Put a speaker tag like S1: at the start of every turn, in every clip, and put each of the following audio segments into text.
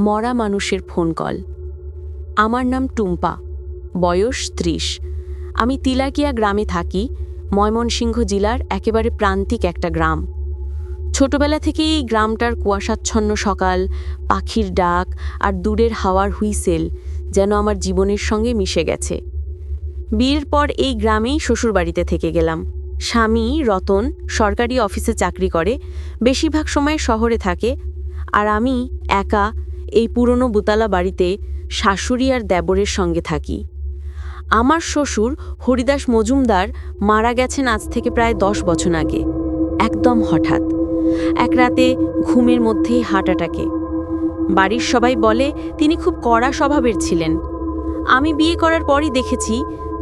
S1: মরা মানুষের phone call. আমার নাম টুম্পা, বয়স ৩০। আমি তিলাকিয়া গ্রামে থাকি, ময়মনসিংহ জেলার একেবারে প্রান্তিক একটা গ্রাম। ছোটবেলা থেকেই এই গ্রামটার কুয়াশাচ্ছন্ন সকাল, পাখির ডাক আর দূরের হাওয়ার হুইসেল যেন আমার জীবনের সঙ্গে মিশে গেছে। বিয়ের পর এই গ্রামেই শ্বশুরবাড়িতে থেকে গেলাম। স্বামী রতন সরকারি অফিসে চাকরি করে, বেশিরভাগ সময় শহরে থাকে, আর আমি একা এই পুরনো বুতালা বাড়িতে শাশুড়ি আর দেবরের সঙ্গে থাকি। আমার শ্বশুর হরিদাস মজুমদার মারা গেছেন আজ থেকে প্রায় ১০ বছর আগে, একদম হঠাৎ এক রাতে ঘুমের মধ্যেই হার্ট অ্যাটাকে। বাড়ির সবাই বলে তিনি খুব কড়া স্বভাবের ছিলেন। আমি বিয়ে করার পরই দেখেছি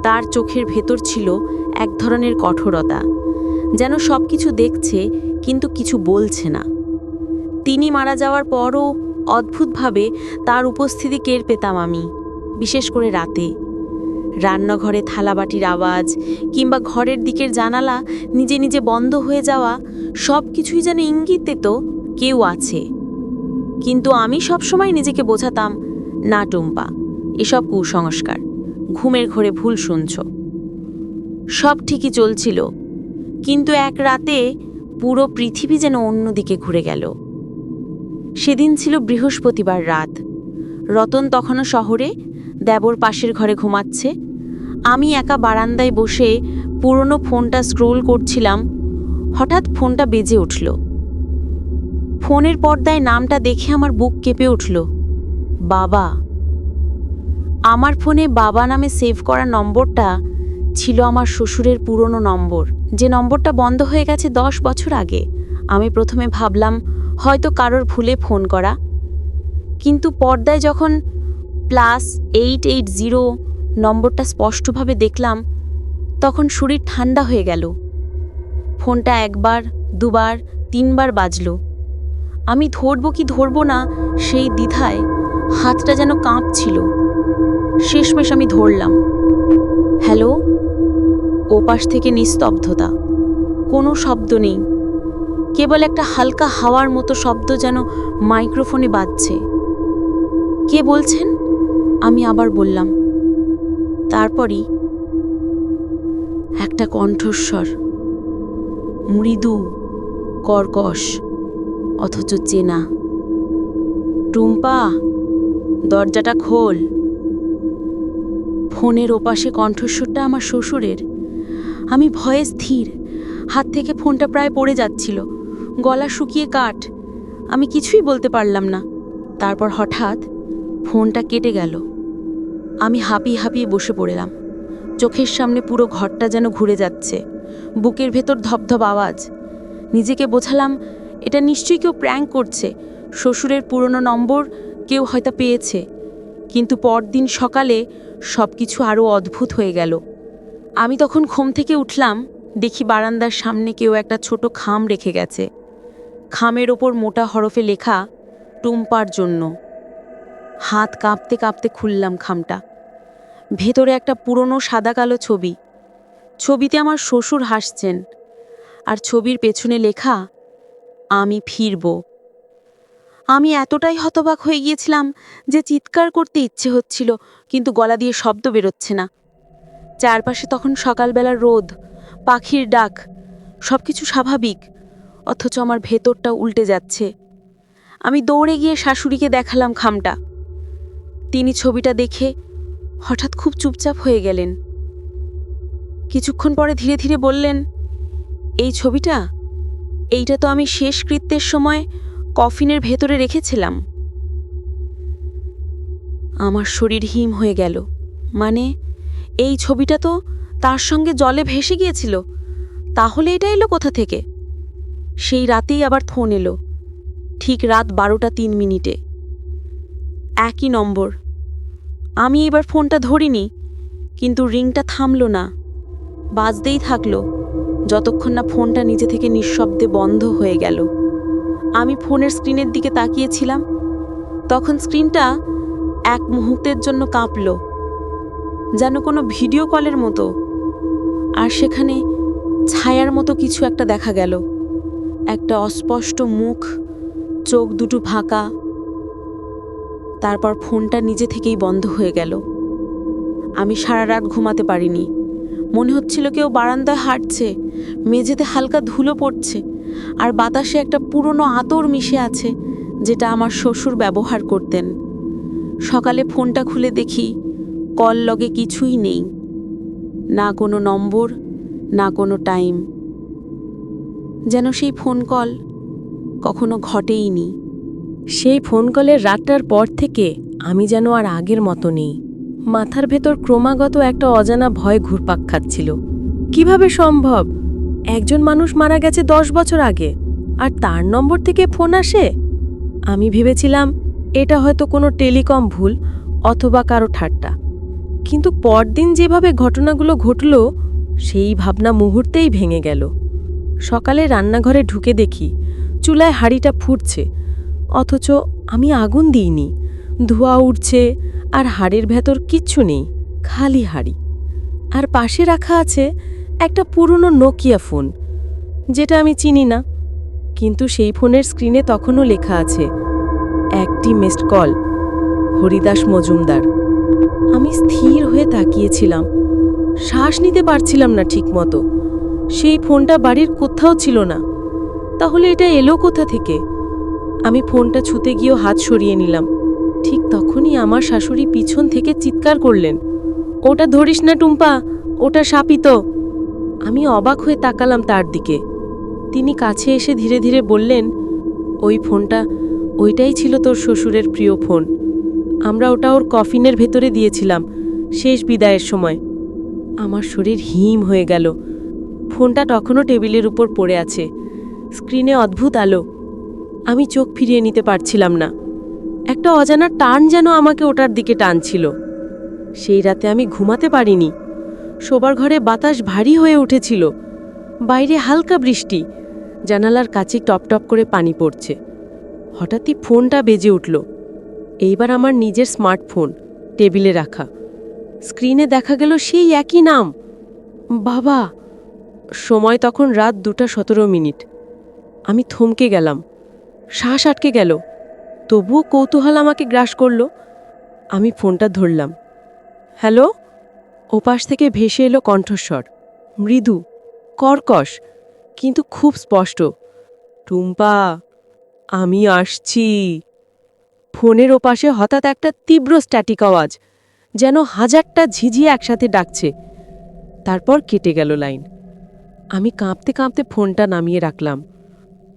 S1: তার চোখের ভেতর ছিল এক ধরনের কঠোরতা, যেন সব কিছু দেখছে কিন্তু কিছু বলছে না। তিনি মারা যাওয়ার পরও অদ্ভুতভাবে তার উপস্থিতি টের পেতাম আমি, বিশেষ করে রাতে। রান্নাঘরে থালাবাটির আওয়াজ কিংবা ঘরের দিকের জানালা নিজে নিজে বন্ধ হয়ে যাওয়া, সব কিছুই যেন ইঙ্গিত দিত কেউ আছে। কিন্তু আমি সবসময় নিজেকে বোঝাতাম, না টুম্পা, এসব কুসংস্কার, ঘুমের ঘোরে ভুল শুনছ। সব ঠিকই চলছিল, কিন্তু এক রাতে পুরো পৃথিবী যেন অন্যদিকে ঘুরে গেল। সেদিন ছিল বৃহস্পতিবার রাত। রতন তখনও শহরে, দেবর পাশের ঘরে ঘুমাচ্ছে। আমি একা বারান্দায় বসে পুরনো ফোনটা স্ক্রোল করছিলাম। হঠাৎ ফোনটা বেজে উঠল। ফোনের পর্দায় নামটা দেখে আমার বুক কেঁপে উঠল। বাবা। আমার ফোনে বাবা নামে সেভ করা নম্বরটা ছিল আমার শ্বশুরের পুরনো নম্বর, যে নম্বরটা বন্ধ হয়ে গেছে ১০ বছর আগে। আমি প্রথমে ভাবলাম হয়তো কারোর ভুলে ফোন করা, কিন্তু পর্দায় যখন +880 নম্বরটা স্পষ্টভাবে দেখলাম, তখন শরীর ঠান্ডা হয়ে গেল। ফোনটা একবার, দুবার, ৩বার বাজল। আমি ধরব কি ধরব না সেই দ্বিধায় হাতটা যেন কাঁপছিল। শেষমেশ আমি ধরলাম। হ্যালো। ওপাশ থেকে নিস্তব্ধতা, কোনো শব্দ নেই, কেবল একটা হালকা হাওয়ার মতো শব্দ যেন মাইক্রোফোনে বাজছে। কে বলছেন? আমি আবার বললাম। তারপরই একটা কণ্ঠস্বর, মৃদু, কর্কশ, অথচ চেনা। টুম্পা, দরজাটা খোল। ফোনের ওপাশে কণ্ঠস্বরটা আমার শ্বশুরের। আমি ভয়ে স্থির, হাত থেকে ফোনটা প্রায় পড়ে যাচ্ছিল, গলা শুকিয়ে কাঠ। আমি কিছুই বলতে পারলাম না। তারপর হঠাৎ ফোনটা কেটে গেল। আমি হাঁপিয়ে হাঁপিয়ে বসে পড়লাম। চোখের সামনে পুরো ঘরটা যেন ঘুরে যাচ্ছে, বুকের ভেতর ধপধপ আওয়াজ। নিজেকে বোঝালাম এটা নিশ্চয়ই কেউ প্র্যাঙ্ক করছে, শ্বশুরের পুরনো নম্বর কেউ হয়তো পেয়েছে। কিন্তু পরদিন সকালে সব কিছু আরও অদ্ভুত হয়ে গেল। আমি তখন ঘুম থেকে উঠলাম, দেখি বারান্দার সামনে কেউ একটা ছোট খাম রেখে গেছে। খামের ওপর মোটা হরফে লেখা, টুম্পার জন্য। হাত কাঁপতে কাঁপতে খুললাম খামটা। ভেতরে একটা পুরনো সাদা কালো ছবি। ছবিতে আমার শ্বশুর হাসছেন, আর ছবির পেছনে লেখা, আমি ফিরব। আমি এতটাই হতবাক হয়ে গিয়েছিলাম যে চিৎকার করতে ইচ্ছে হচ্ছিল, কিন্তু গলা দিয়ে শব্দ বেরোচ্ছে না। চারপাশে তখন সকালবেলার রোদ, পাখির ডাক, সবকিছু স্বাভাবিক, অথচ আমার ভেতরটা উল্টে যাচ্ছে। আমি দৌড়ে গিয়ে শাশুড়িকে দেখালাম খামটা। তিনি ছবিটা দেখে হঠাৎ খুব চুপচাপ হয়ে গেলেন। কিছুক্ষণ পরে ধীরে ধীরে বললেন, এই ছবিটা, এইটা তো আমি শেষকৃত্যের সময় কফিনের ভেতরে রেখেছিলাম। আমার শরীর হিম হয়ে গেল। মানে, এই ছবিটা তো তার সঙ্গে জলে ভেসে গিয়েছিল, তাহলে এটা এলো কোথা থেকে? সেই রাতেই আবার ফোন এলো, ঠিক রাত 12টা 3 মিনিটে। একই নম্বর। আমি এবার ফোনটা ধরিনি, কিন্তু রিংটা থামল না, বাজতেই থাকলো, যতক্ষণ না ফোনটা নিজে থেকে নিঃশব্দে বন্ধ হয়ে গেল। আমি ফোনের স্ক্রিনের দিকে তাকিয়েছিলাম, তখন স্ক্রিনটা এক মুহূর্তের জন্য কাঁপল, যেন কোনো ভিডিও কলের মতো। আর সেখানে ছায়ার মতো কিছু একটা দেখা গেল, একটা অস্পষ্ট মুখ, চোখ দুটো ফাঁকা। তারপর ফোনটা নিজে থেকেই বন্ধ হয়ে গেল। আমি সারা রাত ঘুমাতে পারিনি। মনে হচ্ছিল কেউ বারান্দায় হাঁটছে, মেঝেতে হালকা ধুলো পড়ছে, আর বাতাসে একটা পুরনো আতর মিশে আছে, যেটা আমার শ্বশুর ব্যবহার করতেন। সকালে ফোনটা খুলে দেখি কল লগে কিছুই নেই, না কোনো নম্বর, না কোনো টাইম। যেন সেই ফোন কল কখনো ঘটেইনি।
S2: সেই ফোন কলের রাতটার পর থেকে আমি যেন আর আগের মতো নেই। মাথার ভেতর ক্রমাগত একটা অজানা ভয় ঘুরপাক খাচ্ছিল। কিভাবে সম্ভব? একজন মানুষ মারা গেছে 10 বছর আগে, আর তার নম্বর থেকে ফোন আসে? আমি ভেবেছিলাম এটা হয়তো কোনো টেলিকম ভুল অথবা কারো ঠাট্টা। কিন্তু পরদিন যেভাবে ঘটনাগুলো ঘটল, সেই ভাবনা মুহূর্তেই ভেঙে গেল। সকালে রান্নাঘরে ঢুকে দেখি চুলায় হাঁড়িটা ফুটছে, অথচ আমি আগুন দিইনি। ধোঁয়া উঠছে, আর হাড়ির ভেতর কিচ্ছু নেই, খালি হাড়ি। আর পাশে রাখা আছে একটা পুরনো নোকিয়া ফোন, যেটা আমি চিনি না। কিন্তু সেই ফোনের স্ক্রিনে তখনও লেখা আছে একটি মিসড কল, হরিদাস মজুমদার। আমি স্থির হয়ে তাকিয়েছিলাম, শ্বাস নিতে পারছিলাম না ঠিকমতো। সেই ফোনটা বাড়ির কোথাও ছিল না, তাহলে এটা এলো কোথা থেকে? আমি ফোনটা ছুতে গিয়েও হাত সরিয়ে নিলাম। ঠিক তখনই আমার শাশুড়ি পিছন থেকে চিৎকার করলেন, ওটা ধরিস না টুম্পা, ওটা শাপিত। আমি অবাক হয়ে তাকালাম তার দিকে। তিনি কাছে এসে ধীরে ধীরে বললেন, ওই ফোনটা, ওইটাই ছিল তোর শ্বশুরের প্রিয় ফোন। আমরা ওটা ওর কফিনের ভেতরে দিয়েছিলাম শেষ বিদায়ের সময়। আমার শরীর হিম হয়ে গেল। ফোনটা তখনও টেবিলের উপর পড়ে আছে, স্ক্রিনে অদ্ভুত আলো। আমি চোখ ফিরিয়ে নিতে পারছিলাম না। একটা অজানা টান যেন আমাকে ওটার দিকে টানছিল। সেই রাতে আমি ঘুমাতে পারিনি। শোবার ঘরে বাতাস ভারী হয়ে উঠেছিল, বাইরে হালকা বৃষ্টি, জানালার কাছে টপ টপ করে পানি পড়ছে। হঠাৎই ফোনটা বেজে উঠল। এইবার আমার নিজের স্মার্টফোন, টেবিলে রাখা। স্ক্রিনে দেখা গেল সেই একই নাম, বাবা। সময় তখন রাত 2:17। আমি থমকে গেলাম, শ্বাস আটকে গেল। তবুও কৌতূহল আমাকে গ্রাস করল। আমি ফোনটা ধরলাম। হ্যালো? ওপাশ থেকে ভেসে এলো কণ্ঠস্বর, মৃদু, কর্কশ, কিন্তু খুব স্পষ্ট। টুম্পা, আমি আসছি। ফোনের ওপাশে হঠাৎ একটা তীব্র স্ট্যাটিক আওয়াজ, যেন হাজারটা ঝিঝিয়ে একসাথে ডাকছে। তারপর কেটে গেল লাইন। আমি কাঁপতে কাঁপতে ফোনটা নামিয়ে রাখলাম।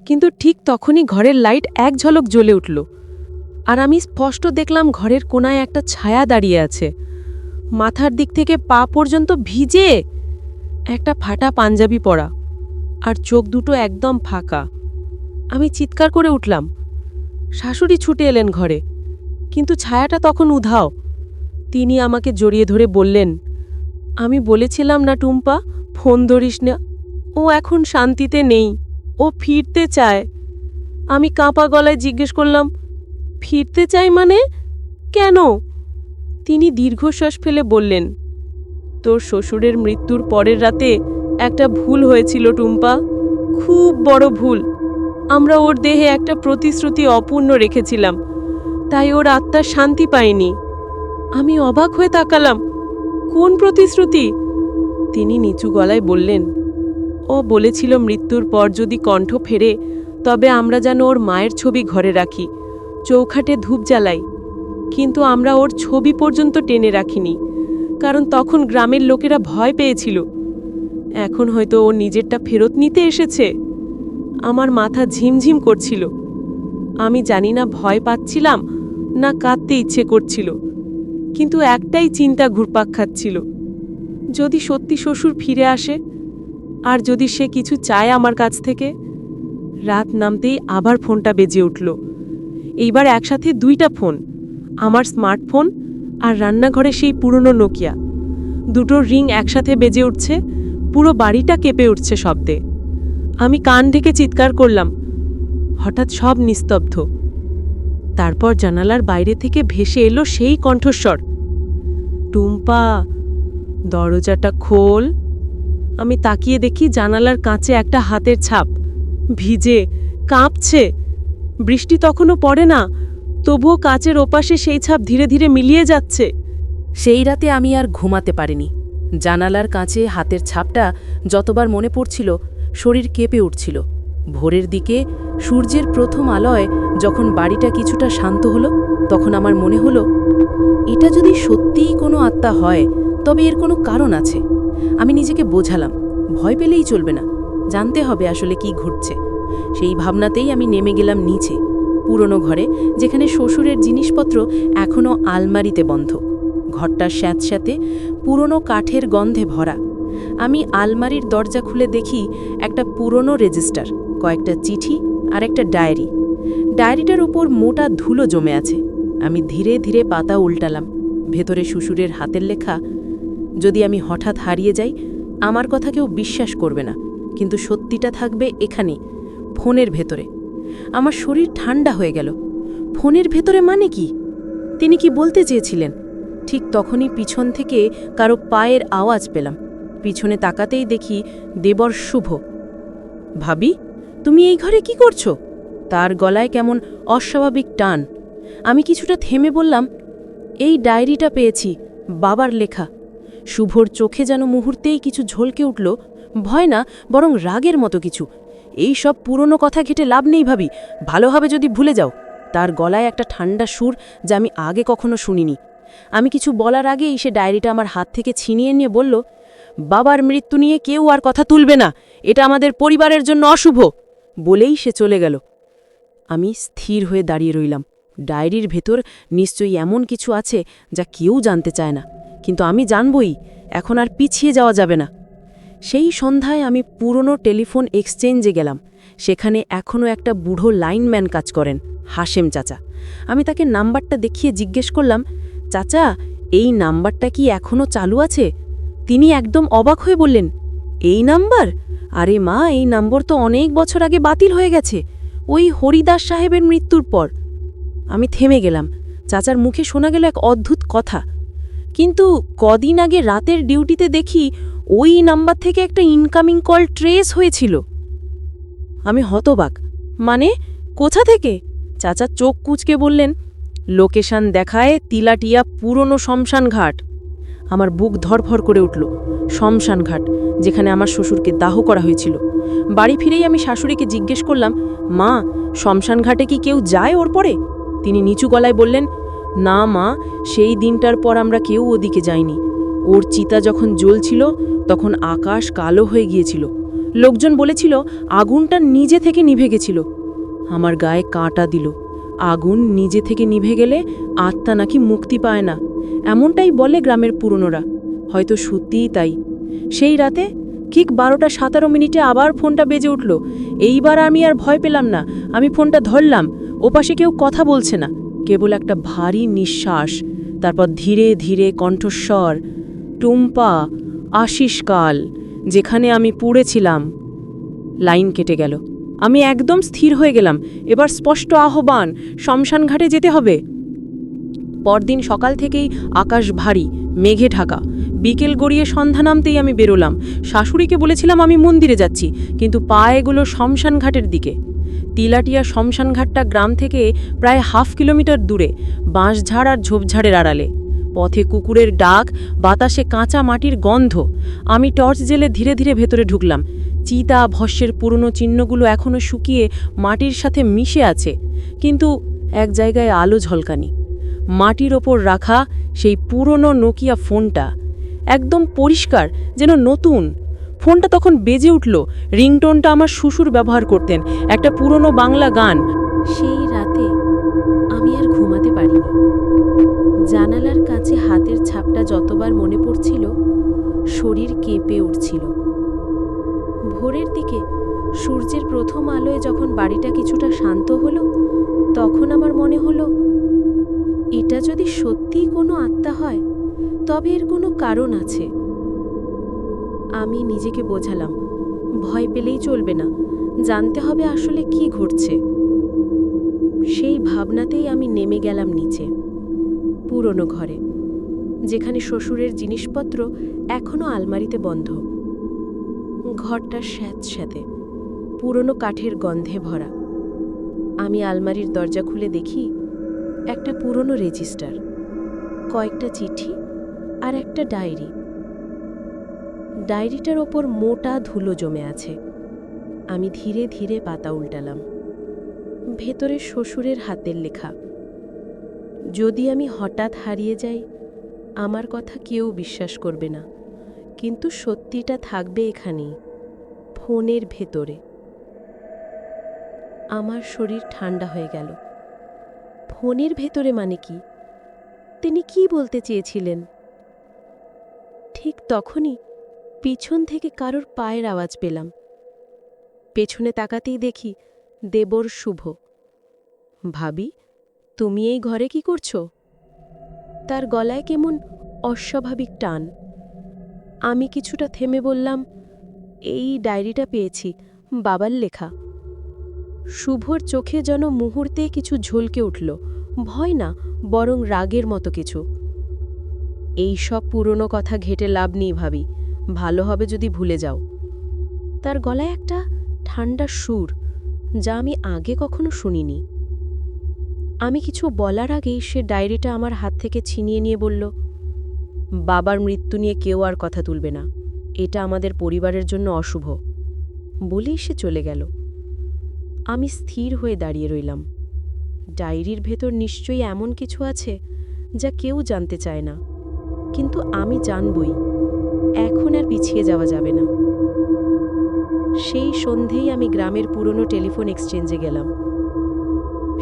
S2: কিন্তু ঠিক তখনই ঘরের লাইট এক ঝলক জ্বলে উঠল, আর আমি স্পষ্ট দেখলাম ঘরের কোনায় একটা ছায়া দাঁড়িয়ে আছে, মাথার দিক থেকে পা পর্যন্ত ভিজে, একটা ফাটা পাঞ্জাবি পরা, আর চোখ দুটো একদম ফাঁকা। আমি চিৎকার করে উঠলাম। শাশুড়ি ছুটে এলেন ঘরে, কিন্তু ছায়াটা তখন উধাও। তিনি আমাকে জড়িয়ে ধরে বললেন, আমি বলেছিলাম না টুম্পা, ফোন ধরিস না। ও এখন শান্তিতে নেই, ও ফিরতে চায়। আমি কাঁপা গলায় জিজ্ঞেস করলাম, ফিরতে চাই মানে? কেন? তিনি দীর্ঘশ্বাস ফেলে বললেন, তোর শ্বশুরের মৃত্যুর পরের রাতে একটা ভুল হয়েছিল টুম্পা, খুব বড় ভুল। আমরা ওর দেহে একটা প্রতিশ্রুতি অপূর্ণ রেখেছিলাম, তাই ওর আত্মার শান্তি পায়নি। আমি অবাক হয়ে তাকালাম, কোন প্রতিশ্রুতি? তিনি নিচু গলায় বললেন, ও বলেছিল মৃত্যুর পর যদি কণ্ঠ ফেরে, তবে আমরা যেন ওর মায়ের ছবি ঘরে রাখি, চৌখাটে ধূপ জ্বালাই। কিন্তু আমরা ওর ছবি পর্যন্ত টেনে রাখিনি, কারণ তখন গ্রামের লোকেরা ভয় পেয়েছিল। এখন হয়তো ও নিজেরটা ফেরত নিতে এসেছে। আমার মাথা ঝিমঝিম করছিল। আমি জানি না ভয় পাচ্ছিলাম না কাঁদতে ইচ্ছে করছিল, কিন্তু একটাই চিন্তা ঘুরপাক খাচ্ছিল, যদি সত্যি শ্বশুর ফিরে আসে, আর যদি সে কিছু চায় আমার কাছ থেকে। রাত নামতেই আবার ফোনটা বেজে উঠল। এইবার একসাথে দুইটা ফোন, আমার স্মার্টফোন আর রান্নাঘরে সেই পুরনো নোকিয়া। দুটো রিং একসাথে বেজে উঠছে, পুরো বাড়িটা কেঁপে উঠছে শব্দে। আমি কান ঢেকে চিৎকার করলাম। হঠাৎ সব নিস্তব্ধ। তারপর জানালার বাইরে থেকে ভেসে এলো সেই কণ্ঠস্বর, টুম্পা, দরজাটা খোল। আমি তাকিয়ে দেখি জানালার কাঁচে একটা হাতের ছাপ, ভিজে, কাঁপছে। বৃষ্টি তখনও পড়ে না, তবুও কাচের ওপাশে সেই ছাপ ধীরে ধীরে মিলিয়ে যাচ্ছে। সেই রাতে আমি আর ঘুমাতে পারিনি। জানালার কাছে হাতের ছাপটা যতবার মনে পড়ছিল, শরীর কেঁপে উঠছিল। ভোরের দিকে সূর্যের প্রথম আলোয় যখন বাড়িটা কিছুটা শান্ত হলো, তখন আমার মনে হলো, এটা যদি সত্যিই কোনো আত্মা হয়, তবে এর কোনো কারণ আছে। আমি নিজেকে বোঝালাম, ভয় পেলেই চলবে না, জানতে হবে আসলে কি ঘটছে। সেই ভাবনাতেই আমি নেমে গেলাম নিচে, পুরনো ঘরে, যেখানে শ্বশুরের জিনিসপত্র এখনও আলমারিতে বন্ধ। ঘরটা স্যাঁতস্যাঁতে পুরনো কাঠের গন্ধে ভরা। আমি আলমারির দরজা খুলে দেখি একটা পুরনো রেজিস্টার, কয়েকটা চিঠি আর একটা ডায়েরি। ডায়েরিটার উপর মোটা ধুলো জমে আছে। আমি ধীরে ধীরে পাতা উল্টালাম। ভেতরে শ্বশুরের হাতের লেখা, যদি আমি হঠাৎ হারিয়ে যাই, আমার কথা কেউ বিশ্বাস করবে না, কিন্তু সত্যিটা থাকবে এখানে, ফোনের ভেতরে। আমার শরীর ঠান্ডা হয়ে গেল। ফোনের ভেতরে মানে কি? তিনি কি বলতে চেয়েছিলেন? ঠিক তখনই পিছন থেকে কারো পায়ের আওয়াজ পেলাম। পিছনে তাকাতেই দেখি দেবর শুভ। ভাবি, তুমি এই ঘরে কি করছো? তার গলায় কেমন অস্বাভাবিক টান। আমি কিছুটা থেমে বললাম, এই ডায়েরিটা পেয়েছি, বাবার লেখা। শুভর চোখে যেন মুহূর্তেই কিছু ঝলকে উঠল, ভয় না, বরং রাগের মতো কিছু। এই সব পুরনো কথা ঘেটে লাভ নেই ভাবি, ভালো হবে যদি ভুলে যাও। তার গলায় একটা ঠান্ডা সুর যা আমি আগে কখনো শুনিনি। আমি কিছু বলার আগেই সে ডায়েরিটা আমার হাত থেকে ছিনিয়ে নিয়ে বলল, বাবার মৃত্যু নিয়ে কেউ আর কথা তুলবে না, এটা আমাদের পরিবারের জন্য অশুভ। বলেই সে চলে গেল। আমি স্থির হয়ে দাঁড়িয়ে রইলাম। ডায়েরির ভেতর নিশ্চয়ই এমন কিছু আছে যা কেউ জানতে চায় না, কিন্তু আমি জানবই, এখন আর পিছিয়ে যাওয়া যাবে না। সেই সন্ধ্যায় আমি পুরনো টেলিফোন এক্সচেঞ্জে গেলাম। সেখানে এখনও একটা বুড়ো লাইনম্যান কাজ করেন, হাশেম চাচা। আমি তাকে নাম্বারটা দেখিয়ে জিজ্ঞেস করলাম, চাচা, এই নাম্বারটা কি এখনও চালু আছে? তিনি একদম অবাক হয়ে বললেন, এই নাম্বার? আরে মা, এই নম্বর তো অনেক বছর আগে বাতিল হয়ে গেছে, ওই হরিদাস সাহেবের মৃত্যুর পর। আমি থেমে গেলাম। চাচার মুখে শোনা গেল এক অদ্ভুত কথা, কিন্তু কদিন আগে রাতের ডিউটিতে দেখি ওই নাম্বার থেকে একটা ইনকামিং কল ট্রেস হয়েছিল। আমি হতবাক। মানে, কোথা থেকে? চাচা চোখ কুঁচকে বললেন, লোকেশন দেখায় তিলাটিয়া পুরনো শ্মশান ঘাট। আমার বুক ধরফর করে উঠল। শ্মশান ঘাট, যেখানে আমার শ্বশুরকে দাহ করা হয়েছিল। বাড়ি ফিরেই আমি শাশুড়িকে জিজ্ঞেস করলাম, মা, শ্মশান ঘাটে কি কেউ যায় ওর পরে? তিনি নিচু গলায় বললেন, না মা, সেই দিনটার পর আমরা কেউ ওদিকে যাইনি। ওর চিতা যখন জ্বলছিল তখন আকাশ কালো হয়ে গিয়েছিল। লোকজন বলেছিল আগুনটা নিজে থেকে নিভে গেছিল। আমার গায়ে কাঁটা দিল। আগুন নিজে থেকে নিভে গেলে আত্মা নাকি মুক্তি পায় না, এমনটাই বলে গ্রামের পুরনোরা। হয়তো সত্যিই তাই। সেই রাতে ঠিক 12:17 আবার ফোনটা বেজে উঠল। এইবার আমি আর ভয় পেলাম না। আমি ফোনটা ধরলাম। ওপাশে কেউ কথা বলছে না, কেবল একটা ভারী নিঃশ্বাস। তারপর ধীরে ধীরে কণ্ঠস্বর, টুম্পা, আশিসকাল, যেখানে আমি পড়েছিলাম। লাইন কেটে গেল। আমি একদম স্থির হয়ে গেলাম। এবার স্পষ্ট আহ্বান, শ্মশান ঘাটে যেতে হবে। পরদিন সকাল থেকেই আকাশ ভারী, মেঘে ঢাকা। বিকেল গড়িয়ে সন্ধ্যা নামতেই আমি বেরোলাম। শাশুড়িকে বলেছিলাম আমি মন্দিরে যাচ্ছি, কিন্তু পা এগুলো শ্মশান ঘাটের দিকে। তিলাটিয়া শ্মশান ঘাটটা গ্রাম থেকে প্রায় 1/2 কিলোমিটার দূরে, বাঁশঝাড় আর ঝোপঝাড়ের আড়ালে। পথে কুকুরের ডাক, বাতাসে কাঁচা মাটির গন্ধ। আমি টর্চ জেলে ধীরে ধীরে ভেতরে ঢুকলাম। চিতা ভস্যের পুরনো চিহ্নগুলো এখনও শুকিয়ে মাটির সাথে মিশে আছে, কিন্তু এক জায়গায় আলো ঝলকানি। মাটির ওপর রাখা সেই পুরনো নোকিয়া ফোনটা একদম পরিষ্কার, যেন নতুন। ফোনটা তখন বেজে উঠল। রিংটোনটা আমার শ্বশুর ব্যবহার করতেন, একটা পুরনো বাংলা গান। সেই রাতে আমি আর ঘুমাতে পারিনি। জানালার কাছে হাতের ছাপটা যতবার মনে পড়ছিল, শরীর কেঁপে উঠছিল। ভোরের দিকে সূর্যের প্রথম আলোয় যখন বাড়িটা কিছুটা শান্ত হলো, তখন আমার মনে হলো, এটা যদি সত্যিই কোনো আত্মা হয়, তবে এর কোনো কারণ আছে। আমি নিজেকে বোঝালাম, ভয় পেলেই চলবে না, জানতে হবে আসলে কি ঘটছে। সেই ভাবনাতেই আমি নেমে গেলাম নিচে, পুরনো ঘরে, যেখানে শ্বশুরের জিনিসপত্র এখনও আলমারিতে বন্ধ। ঘরটা স্যাঁতস্যাঁতে, পুরনো কাঠের গন্ধে ভরা। আমি আলমারির দরজা খুলে দেখি একটা পুরনো রেজিস্টার, কয়েকটা চিঠি আর একটা ডায়েরি। ডায়েরিটার ওপর মোটা ধুলো জমে আছে। আমি ধীরে ধীরে পাতা উল্টালাম। ভেতরে শ্বশুরের হাতের লেখা, যদি আমি হঠাৎ হারিয়ে যাই, আমার কথা কেউ বিশ্বাস করবে না, কিন্তু সত্যিটা থাকবে এখানেই, ফোনের ভেতরে। আমার শরীর ঠান্ডা হয়ে গেল। ফোনের ভেতরে মানে কি? তিনি কি বলতে চেয়েছিলেন? ঠিক তখনই পিছন থেকে কারোর পায়ের আওয়াজ পেলাম। পেছনে তাকাতেই দেখি দেবর শুভ। ভাবি, তুমি এই ঘরে কি করছো? তার গলায় কেমন অস্বাভাবিক টান। আমি কিছুটা থেমে বললাম, এই ডায়েরিটা পেয়েছি, বাবার লেখা। শুভর চোখে যেন মুহূর্তে কিছু ঝলকে উঠল, ভয় না, বরং রাগের মতো কিছু। এই সব পুরনো কথা ঘেঁটে লাভ নেই ভাবি, ভালো হবে যদি ভুলে যাও। তার গলায় একটা ঠান্ডা সুর, যা আমি আগে কখনো শুনিনি। আমি কিছু বলার আগেই সে ডায়েরিটা আমার হাত থেকে ছিনিয়ে নিয়ে বলল, বাবার মৃত্যু নিয়ে কেউ আর কথা তুলবে না, এটা আমাদের পরিবারের জন্য অশুভ। বলেই সে চলে গেল। আমি স্থির হয়ে দাঁড়িয়ে রইলাম। ডায়েরির ভেতর নিশ্চয়ই এমন কিছু আছে যা কেউ জানতে চায় না, কিন্তু আমি জানবই। এখন আর পিছিয়ে যাওয়া যাবে না। সেই সন্ধেই আমি গ্রামের পুরনো টেলিফোন এক্সচেঞ্জে গেলাম।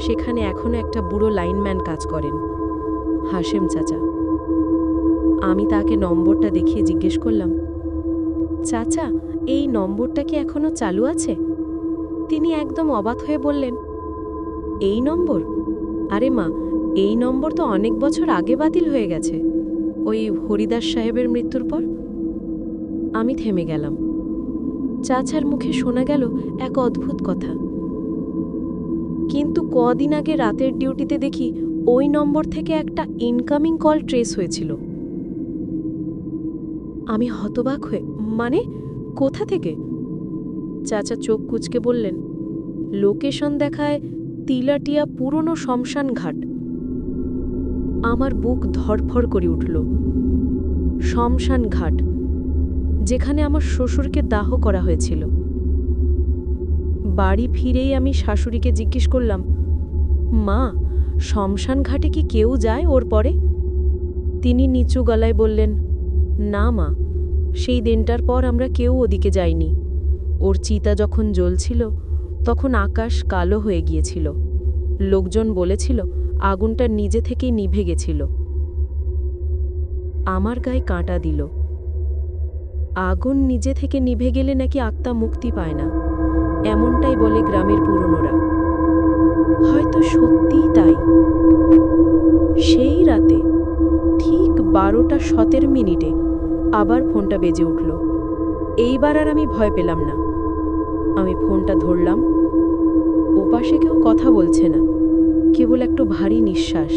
S2: সেখানে এখনো একটা বুড়ো লাইনম্যান কাজ করেন, হাশেম চাচা। আমি তাকে নম্বরটা দেখিয়ে জিজ্ঞেস করলাম, চাচা, এই নম্বরটা কি এখনো চালু আছে? তিনি একদম অবাক হয়ে বললেন, এই নম্বর? আরে মা, এই নম্বর তো অনেক বছর আগে বাতিল হয়ে গেছে, ওই হরিদাস সাহেবের মৃত্যুর পর। আমি থেমে গেলাম। চাচার মুখে শোনা গেল এক অদ্ভুত কথা। কিন্তু কদিন আগে রাতের ডিউটিতে দেখি ওই নম্বর থেকে একটা ইনকামিং কল ট্রেস হয়েছিল। আমি হতবাক হয়ে, মানে কোথা থেকে? চাচা চোখ কুঁচকে বললেন, লোকেশন দেখায় তিলাটিয়া পুরনো শ্মশান ঘাট। আমার বুক ধড়ফড় করে উঠল। শ্মশান ঘাট, যেখানে আমার শ্বশুরকে দাহ করা হয়েছিল। বাড়ি ফিরেই আমি শাশুড়িকে জিজ্ঞেস করলাম, মা, শ্মশান ঘাটে কি কেউ যায় ওর পরে? তিনি নিচু গলায় বললেন, না মা, সেই দিনটার পর আমরা কেউ ওদিকে যাইনি। ওর চিতা যখন জ্বলছিল তখন আকাশ কালো হয়ে গিয়েছিল। লোকজন বলেছিল আগুনটা নিজে থেকেই নিভে গেছিল। আমার গায়ে কাঁটা দিল। আগুন নিজে থেকে নিভে গেলে নাকি আত্মা মুক্তি পায় না, এমনটাই বলে গ্রামের পুরনোরা। হয়তো সত্যিই তাই। সেই রাতে ঠিক 12:17 আবার ফোনটা বেজে উঠল। এইবার আর আমি ভয় পেলাম না। আমি ফোনটা ধরলাম। ওপাশে কেউ কথা বলছে না, কেবল একটু ভারী নিঃশ্বাস।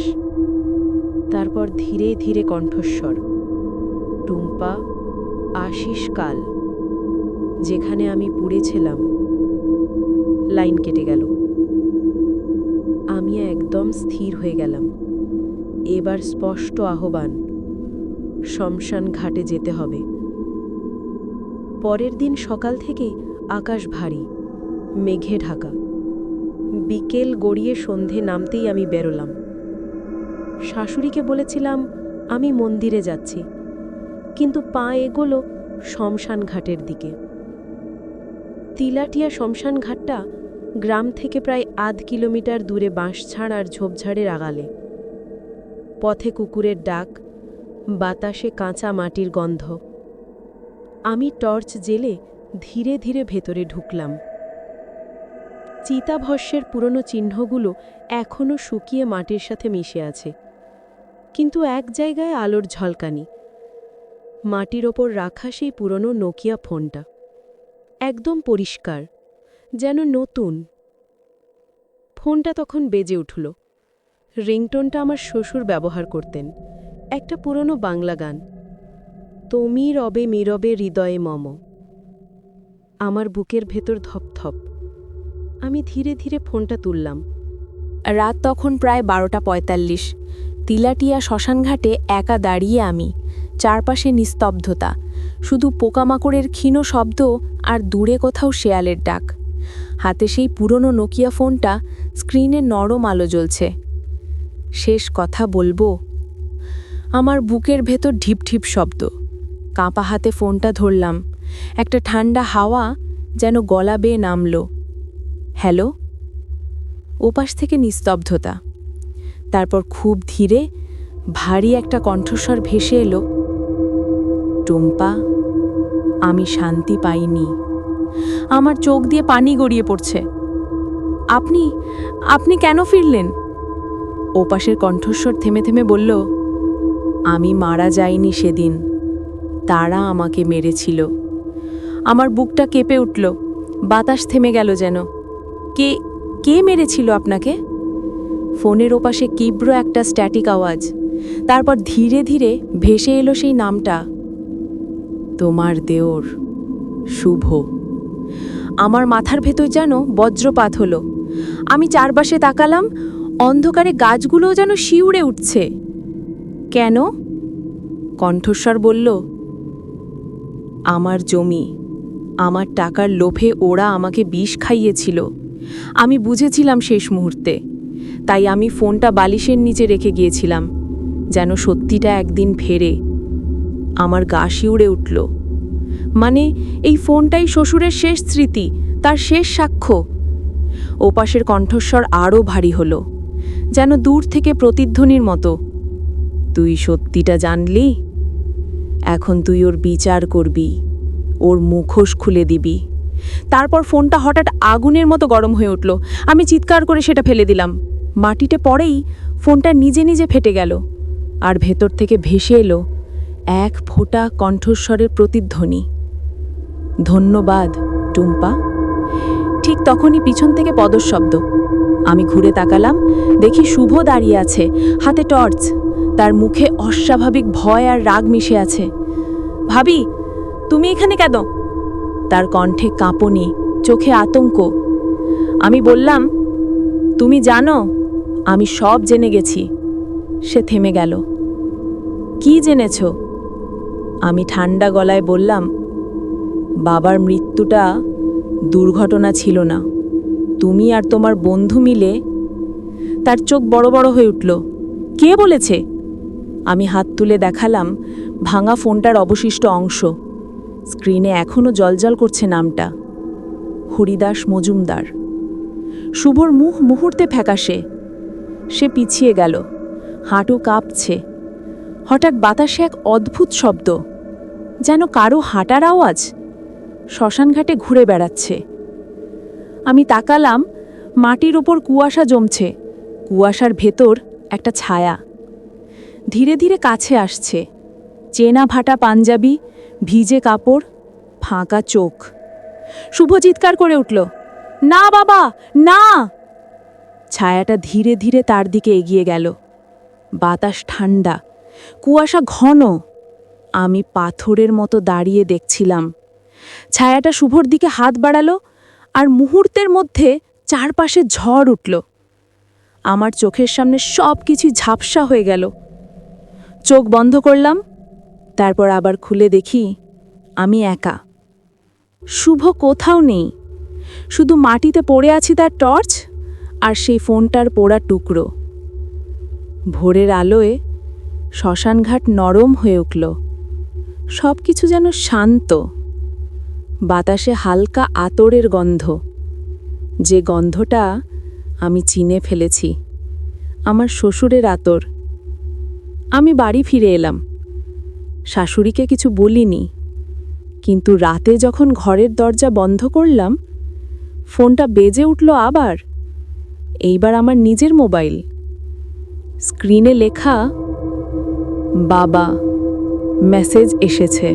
S2: তারপর ধীরে ধীরে কণ্ঠস্বর, টুম্পা, আশিস কাল, যেখানে আমি পুড়েছিলাম। লাইন কেটে গেল। আমি একদম স্থির হয়ে গেলাম। এবার স্পষ্ট আহ্বান, শ্মশান ঘাটে যেতে হবে। পরের দিন সকাল থেকেই আকাশ ভারী, মেঘে ঢাকা। বিকেল গড়িয়ে সন্ধে নামতেই আমি বেরোলাম। শাশুড়িকে বলেছিলাম আমি মন্দিরে যাচ্ছি, কিন্তু পা এগোলো শ্মশান ঘাটের দিকে। তিলাটিয়া শ্মশান ঘাটটা গ্রাম থেকে প্রায় 0.5 কিলোমিটার দূরে বাঁশঝাড় আর ঝোপঝাড়ের আড়ালে। পথে কুকুরের ডাক, বাতাসে কাঁচা মাটির গন্ধ। আমি টর্চ জেলে ধীরে ধীরে ভেতরে ঢুকলাম। চিতাভস্যের পুরনো চিহ্নগুলো এখনও শুকিয়ে মাটির সাথে মিশে আছে, কিন্তু এক জায়গায় আলোর ঝলকানি। মাটির ওপর রাখা সেই পুরনো নোকিয়া ফোনটা একদম পরিষ্কার, যেন নতুন। ফোনটা তখন বেজে উঠল। রিংটোনটা আমার শ্বশুর ব্যবহার করতেন, একটা পুরনো বাংলা গান, তুমি রবে নীরবে হৃদয়ে মম। আমার বুকের ভেতর ধপধপ। আমি ধীরে ধীরে ফোনটা তুললাম।
S1: রাত তখন প্রায় 12:45। তিলাটিয়া শ্মশানঘাটে একা দাঁড়িয়ে আমি, চারপাশে নিস্তব্ধতা, শুধু পোকামাকড়ের ক্ষীণ শব্দ আর দূরে কোথাও শেয়ালের ডাক। হাতে সেই পুরনো নোকিয়া ফোনটা, স্ক্রিনে নরম আলো জ্বলছে। শেষ কথা বলবো। আমার বুকের ভেতর ঢিপ ঢিপ শব্দ। কাঁপা হাতে ফোনটা ধরলাম। একটা ঠান্ডা হাওয়া যেন গলা বেয়ে নামল। হ্যালো? ওপাশ থেকে নিস্তব্ধতা। তারপর খুব ধীরে ভারী একটা কণ্ঠস্বর ভেসে এলো, টুম্পা, আমি শান্তি পাইনি। আমার চোখ দিয়ে পানি গড়িয়ে পড়ছে। আপনি আপনি কেন ফিরলেন? ওপাশের কণ্ঠস্বর থেমে থেমে বলল, আমি মারা যাইনি সেদিন, তারা আমাকে মেরেছিল। আমার বুকটা কেঁপে উঠল, বাতাস থেমে গেল যেন। কে কে মেরেছিল আপনাকে? ফোনের ওপাশে তীব্র একটা স্ট্যাটিক আওয়াজ। তারপর ধীরে ধীরে ভেসে এলো সেই নামটা, তোমার দেওর, শুভ। আমার মাথার ভেতর যেন বজ্রপাত হলো। আমি চারপাশে তাকালাম, অন্ধকারে গাছগুলোও যেন শিউরে উঠছে। কেন? কণ্ঠস্বর বলল, আমার জমি, আমার টাকার লোভে ওরা আমাকে বিষ খাইয়েছিল। আমি বুঝেছিলাম শেষ মুহূর্তে, তাই আমি ফোনটা বালিশের নিচে রেখে গিয়েছিলাম, যেন সত্যিটা একদিন ফেরে। আমার গা শিউরে উঠল। মানে এই ফোনটাই শ্বশুরের শেষ স্মৃতি, তার শেষ সাক্ষ্য। ওপাশের কণ্ঠস্বর আরও ভারী হলো, যেন দূর থেকে প্রতিধ্বনির মতো, তুই সত্যিটা জানলি? এখন তুই ওর বিচার করবি, ওর মুখোশ খুলে দিবি। তারপর ফোনটা হঠাৎ আগুনের মতো গরম হয়ে উঠল। আমি চিৎকার করে সেটা ফেলে দিলাম। মাটিতে পড়েই ফোনটা নিজে নিজে ফেটে গেল, আর ভেতর থেকে ভেসে এলো এক ফোঁটা কণ্ঠস্বরের প্রতিধ্বনি, ধন্যবাদ টুম্পা। ঠিক তখনই পিছন থেকে পদশব্দ। আমি ঘুরে তাকালাম, দেখি শুভ দাঁড়িয়ে আছে, হাতে টর্চ। তার মুখে অস্বাভাবিক ভয় আর রাগ মিশে আছে। ভাবি, তুমি এখানে কেন? তার কণ্ঠে কাঁপনি, চোখে আতঙ্ক। আমি বললাম, তুমি জানো, আমি সব জেনে গেছি। সে থেমে গেল। কি জেনেছ? আমি ঠান্ডা গলায় বললাম, বাবার মৃত্যুটা দুর্ঘটনা ছিল না, তুমি আর তোমার বন্ধু মিলে। তার চোখ বড় বড় হয়ে উঠল। কে বলেছে? আমি হাত তুলে দেখালাম ভাঙা ফোনটার অবশিষ্ট অংশ। স্ক্রিনে এখনও জ্বলজ্বল করছে নামটা, হরিদাস মজুমদার। শুভর মুখ মুহূর্তে ফ্যাকাশে। সে পিছিয়ে গেল, হাঁটু কাঁপছে। হঠাৎ বাতাসে এক অদ্ভুত শব্দ, যেন কারো হাঁটার আওয়াজ, শ্মশানঘাটে ঘুরে বেড়াচ্ছে। আমি তাকালাম, মাটির ওপর কুয়াশা জমছে, কুয়াশার ভেতর একটা ছায়া ধীরে ধীরে কাছে আসছে। চেনা ভাটা পাঞ্জাবি, ভিজে কাপড়, ফাঁকা চোখ। শুভ চিৎকার করে উঠল, না বাবা, না! ছায়াটা ধীরে ধীরে তার দিকে এগিয়ে গেল। বাতাস ঠান্ডা, কুয়াশা ঘন। আমি পাথরের মতো দাঁড়িয়ে দেখছিলাম। ছায়াটা শুভর দিকে হাত বাড়ালো, আর মুহূর্তের মধ্যে চারপাশে ঝড় উঠল। আমার চোখের সামনে সব কিছু ঝাপসা হয়ে গেল। চোখ বন্ধ করলাম, তারপর আবার খুলে দেখি আমি একা। শুভ কোথাও নেই, শুধু মাটিতে পড়ে আছি তার টর্চ আর সেই ফোনটার পোড়া টুকরো। ভোরের আলোয় শ্মশানঘাট নরম হয়ে উঠল। সব কিছু যেন শান্ত। বাতাসে হালকা আতরের গন্ধ, যে গন্ধটা আমি চিনে ফেলেছি, আমার শ্বশুরের আতর। আমি বাড়ি ফিরে এলাম। শাশুড়িকে কিছু বলিনি, কিন্তু রাতে যখন ঘরের দরজা বন্ধ করলাম, ফোনটা বেজে উঠল আবার। এইবার আমার নিজের মোবাইল। স্ক্রিনে লেখা, বাবা, মেসেজ এসেছে।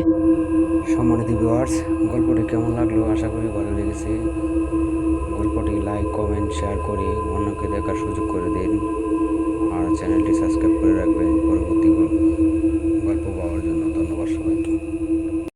S3: সম্মানিত ভিউয়ার্স, গল্পটি কেমন লাগলো আশা করি ভালো লেগেছে। গল্পটি লাইক, কমেন্ট, শেয়ার করে অন্যকে দেখার সুযোগ করে দিন, আর চ্যানেলটি সাবস্ক্রাইব করে রাখবেন পরবর্তী গল্প পাওয়ার জন্য। ধন্যবাদ সবাইকে।